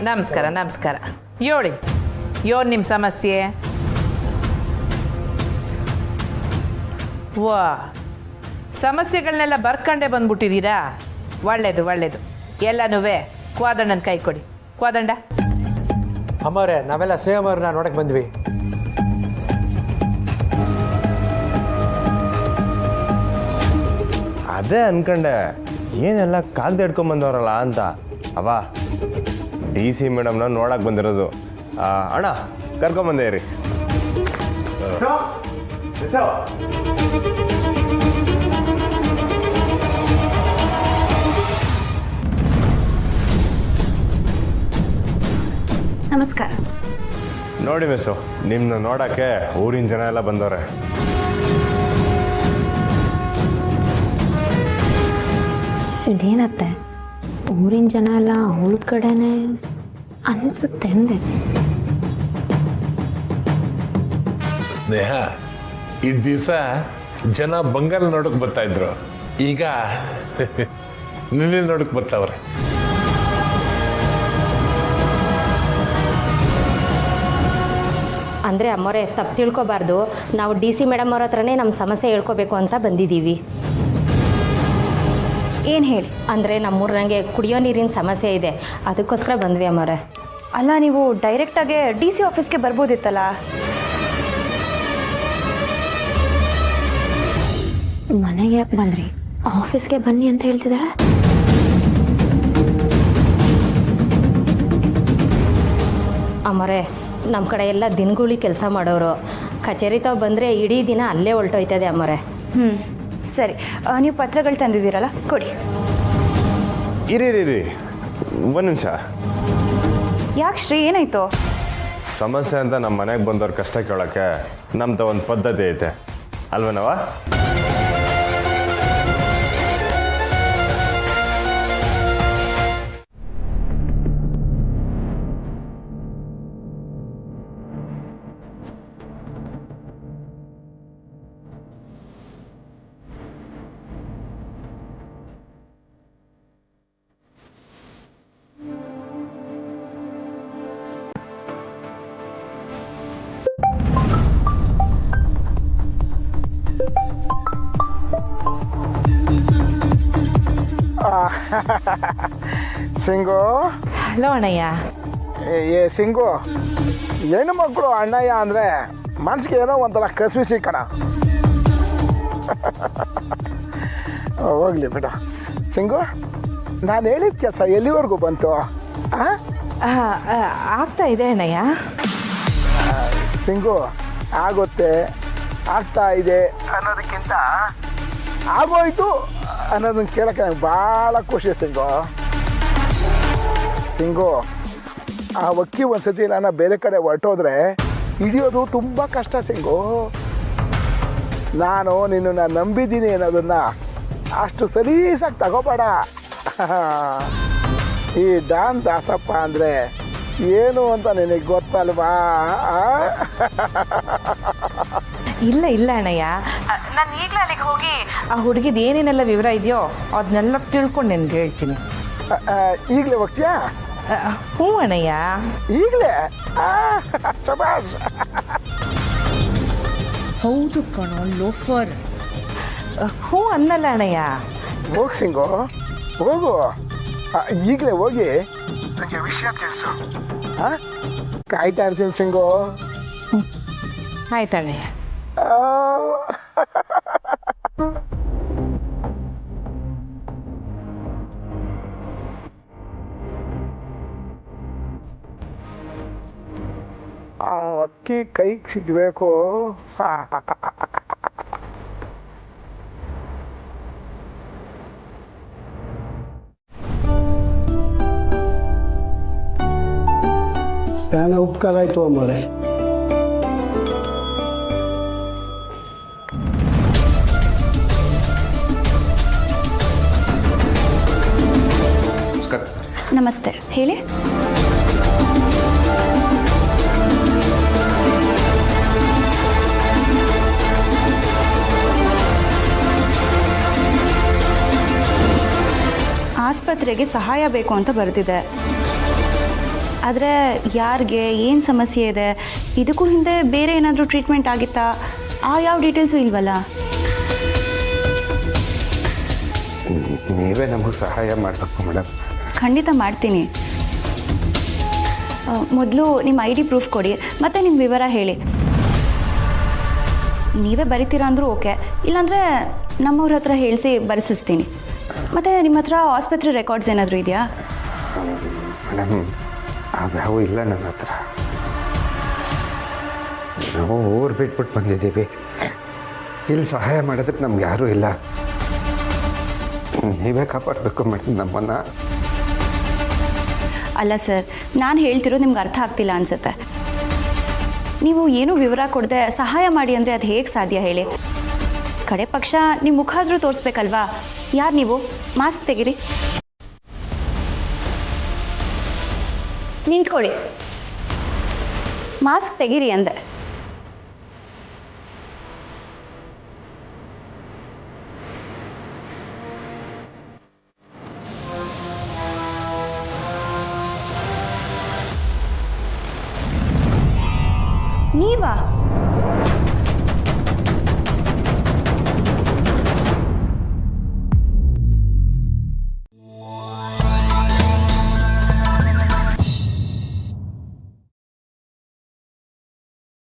ನಮಸ್ಕಾರ ನಮಸ್ಕಾರ. ಹೇಳಿ, ನಿಮ್ಮ ಸಮಸ್ಯೆ? ವಾ, ಸಮಸ್ಯೆಗಳನ್ನೆಲ್ಲ ಬರ್ಕಂಡೇ ಬಂದ್ಬಿಟ್ಟಿದ್ದೀರಾ? ಒಳ್ಳೇದು ಒಳ್ಳೇದು. ಎಲ್ಲನೂ ಕ್ವಾದಂಡನ ಕೈ ಕೊಡಿ. ಕ್ವಾದಂಡ. ಅಮ್ಮವ್ರೆ, ನಾವೆಲ್ಲ ಶ್ರೀಯಮ್ಮವ್ರನ್ನ ನೋಡಕ್ಕೆ ಬಂದ್ವಿ. ಅದೇ ಅನ್ಕಂಡೆ, ಏನೆಲ್ಲ ಕಾಗ್ದ ಹಿಡ್ಕೊಂಬಂದವ್ರಲ್ಲ ಅಂತ. ಅವ DC ಮೇಡಮ್ನ ನೋಡಕ್ಕೆ ಬಂದಿರೋದು. ಅಣ್ಣ ಕರ್ಕೊಂಬಂದೆ ರೀ. ನಮಸ್ಕಾರ. ನೋಡಿ ಮಿಸ್ಸು, ನಿಮ್ಮನ್ನ ನೋಡಕ್ಕೆ ಊರಿನ ಜನ ಎಲ್ಲ ಬಂದವ್ರೆ. ಇದೇನತ್ತೆ, ಊರಿನ ಜನ ಎಲ್ಲ ಅವಳ ಕಡೆನೇ ಅನಿಸುತ್ತೆ ಅಂದೆ. ಸ್ನೇಹ, ಈ ದಿವಸ ಜನ ಬಂಗಾರ ನೋಡಕ್ ಬರ್ತಾ ಇದ್ರು, ಈಗ ನಿನ್ನೆ ನೋಡಕ್ ಬರ್ತಾವ್ರೆ. ಅಂದರೆ ಅಮ್ಮೋರೆ, ತಪ್ಪು ತಿಳ್ಕೊಬಾರ್ದು. ನಾವು DC ಮೇಡಮ್ ಅವ್ರ ಹತ್ರನೇ ನಮ್ಮ ಸಮಸ್ಯೆ ಹೇಳ್ಕೋಬೇಕು ಅಂತ ಬಂದಿದ್ದೀವಿ. ಏನು ಹೇಳಿ? ಅಂದರೆ ನಮ್ಮೂರಿನಂಗೆ ಕುಡಿಯೋ ನೀರಿನ ಸಮಸ್ಯೆ ಇದೆ, ಅದಕ್ಕೋಸ್ಕರ ಬಂದ್ವಿ ಅಮ್ಮೋರೆ. ಅಲ್ಲ, ನೀವು ಡೈರೆಕ್ಟಾಗಿ DC ಆಫೀಸ್ಗೆ ಬರ್ಬೋದಿತ್ತಲ್ಲ. ಮನೆಗೆ ಯಾಕೆ ಬಂದ್ರಿ? ಆಫೀಸ್ಗೆ ಬನ್ನಿ ಅಂತ ಹೇಳ್ತಿದ್ದಾಳೆ. ಅಮ್ಮೋರೆ, ನಮ್ಮ ಕಡೆ ಎಲ್ಲ ದಿನಗೂಲಿ ಕೆಲಸ ಮಾಡೋರು. ಕಚೇರಿ ತಾವು ಬಂದರೆ ಇಡೀ ದಿನ ಅಲ್ಲೇ ಹೊಲ್ಟೋಯ್ತದೆ ಅಮ್ಮೋರೆ. ಸರಿ, ನೀವು ಪತ್ರಗಳು ತಂದಿದ್ದೀರಲ್ಲ, ಕೊಡಿ. ಇರಿ ಒಂದು ನಿಮಿಷ. ಯಾಕೆ ಶ್ರೀ, ಏನಾಯ್ತು? ಸಮಸ್ಯೆ ಅಂತ ನಮ್ಮ ಮನೆಗೆ ಬಂದವ್ರ ಕಷ್ಟ ಕೇಳೋಕ್ಕೆ ನಮ್ದು ಒಂದು ಪದ್ಧತಿ ಐತೆ ಅಲ್ವೇನವ? ಸಿಂಗು. ಹಲೋ ಅಣ್ಣಯ್ಯ. ಏ ಸಿಂಗು, ಹೆಣ್ಣು ಮಕ್ಕಳು ಅಣ್ಣಯ್ಯ ಅಂದರೆ ಮನ್ಸಿಗೆ ಏನೋ ಒಂಥರ ಕಸಿವಿಸಿ ಕಣ. ಹೋಗ್ಲಿ ಬಿಡು ಸಿಂಗು. ನಾನು ಹೇಳಿದ ಕೆಲಸ ಎಲ್ಲಿವರೆಗೂ ಬಂತು? ಆಗ್ತಾ ಇದೆ ಅಣ್ಣಯ್ಯ. ಸಿಂಗು, ಆಗುತ್ತೆ, ಆಗ್ತಾ ಇದೆ ಅನ್ನೋದಕ್ಕಿಂತ ಆಗೋಯ್ತು ಅನ್ನೋದನ್ನ ಕೇಳಕ್ಕೆ ನಂಗೆ ಭಾಳ ಖುಷಿ ಸಿಂಗು. ಆ ಅಕ್ಕಿ ಒಂದ್ಸತಿ ನಾನು ಬೇರೆ ಕಡೆ ಹೊರಟೋದ್ರೆ ಹಿಡಿಯೋದು ತುಂಬ ಕಷ್ಟ ಸಿಂಗು. ನಾನು ನಿನ್ನನ್ನು ನಂಬಿದ್ದೀನಿ ಅನ್ನೋದನ್ನ ಅಷ್ಟು ಸಲೀಸಾಗಿ ತಗೋಬೇಡ. ಈ ಡಾನ್ ದಾಸಪ್ಪ ಅಂದರೆ ಏನು ಅಂತ ನಿನಗೆ ಗೊತ್ತಲ್ವಾ? ಇಲ್ಲ ಇಲ್ಲ ಅಣ್ಣಯ್ಯ, ನಾನು ಈಗಲೇ ಅಲ್ಲಿಗೆ ಹೋಗಿ ಆ ಹುಡುಗಿದು ಏನೇನೆಲ್ಲ ವಿವರ ಇದೆಯೋ ಅದನ್ನೆಲ್ಲ ತಿಳ್ಕೊಂಡು ನಿನ್ಗೆ ಹೇಳ್ತೀನಿ. ಈಗಲೇ ಹೋಗ್ತೀಯಾ? ಹ್ಞೂ ಅಣ್ಣಯ್ಯ, ಈಗಲೇ. ಶಬಾಷ್. ಹೌದು ಕಣೋ ಲೋಫರ್. ಹ್ಞೂ ಅನ್ನಲ್ಲ ಅಣ್ಣಯ್ಯ. ಹೋಗಿ ಸಿಂಗು, ಹೋಗು. ಈಗಲೇ ಹೋಗಿ ನನಗೆ ವಿಷಯ ತಿಳಿಸು. ಕಾಯ್ತಾ ಇರ್ತೀನಿ ಸಿಂಗು. ಆಯ್ತಣ್ಣಯ್ಯ. ಆ ಅಕ್ಕಿ ಕೈಗೆ ಸಿಗಬೇಕು. ಫ್ಯಾನ ಉಪಕಾರ ಆಯಿತು ಅಮ್ಮವ್ರೆ. ನಮಸ್ತೆ, ಹೇಳಿ. ಆಸ್ಪತ್ರೆಗೆ ಸಹಾಯ ಬೇಕು ಅಂತ ಬರೆದಿದೆ. ಆದರೆ ಯಾರಿಗೆ ಏನು ಸಮಸ್ಯೆ ಇದೆ, ಇದಕ್ಕೂ ಹಿಂದೆ ಬೇರೆ ಏನಾದರೂ ಟ್ರೀಟ್ಮೆಂಟ್ ಆಗಿತ್ತಾ, ಆ ಯಾವ ಡೀಟೇಲ್ಸು ಇಲ್ವಲ್ಲ? ನೀವೇ ನಮಗೆ ಸಹಾಯ ಮಾಡಬೇಕು ಮೇಡಮ್. ಖಂಡಿತ ಮಾಡ್ತೀನಿ. ಮೊದಲು ನಿಮ್ಮ ID ಪ್ರೂಫ್ ಕೊಡಿ, ಮತ್ತು ನಿಮ್ಮ ವಿವರ ಹೇಳಿ. ನೀವೇ ಬರಿತೀರಾ ಅಂದರೂ ಓಕೆ, ಇಲ್ಲಾಂದರೆ ನಮ್ಮವ್ರ ಹತ್ರ ಹೇಳಿಸಿ ಬರೆಸಿಸ್ತೀನಿ. ಮತ್ತು ನಿಮ್ಮ ಹತ್ರ ಆಸ್ಪತ್ರೆ ರೆಕಾರ್ಡ್ಸ್ ಏನಾದರೂ ಇದೆಯಾ? ಮೇಡಮ್ ಅವ್ಯಾವೂ ಇಲ್ಲ ನನ್ನ ಹತ್ರ. ನಾವು ಊರು ಬಿಟ್ಬಿಟ್ಟು ಬಂದಿದ್ದೀವಿ. ಇಲ್ಲಿ ಸಹಾಯ ಮಾಡೋದಕ್ಕೆ ನಮ್ಗೆ ಯಾರೂ ಇಲ್ಲ. ನೀವೇ ಕಾಪಾಡಬೇಕು ಮೇಡಮ್ ನಮ್ಮನ್ನು. ಅಲ್ಲ ಸರ್, ನಾನು ಹೇಳ್ತಿರೋದು ನಿಮ್ಗೆ ಅರ್ಥ ಆಗ್ತಿಲ್ಲ ಅನಿಸುತ್ತೆ. ನೀವು ಏನೂ ವಿವರ ಕೊಡದೆ ಸಹಾಯ ಮಾಡಿ ಅಂದರೆ ಅದು ಹೇಗೆ ಸಾಧ್ಯ ಹೇಳಿ? ಕಡೆ ಪಕ್ಷ ನಿಮ್ಮ ಮುಖ ಆದರೂ ತೋರಿಸ್ಬೇಕಲ್ವಾ? ಯಾರು ನೀವು? ಮಾಸ್ಕ್ ತೆಗಿರಿ. ನಿಂತ್ಕೊಳ್ಳಿ. ಮಾಸ್ಕ್ ತೆಗಿರಿ ಅಂದೆ. ನೀವಾ?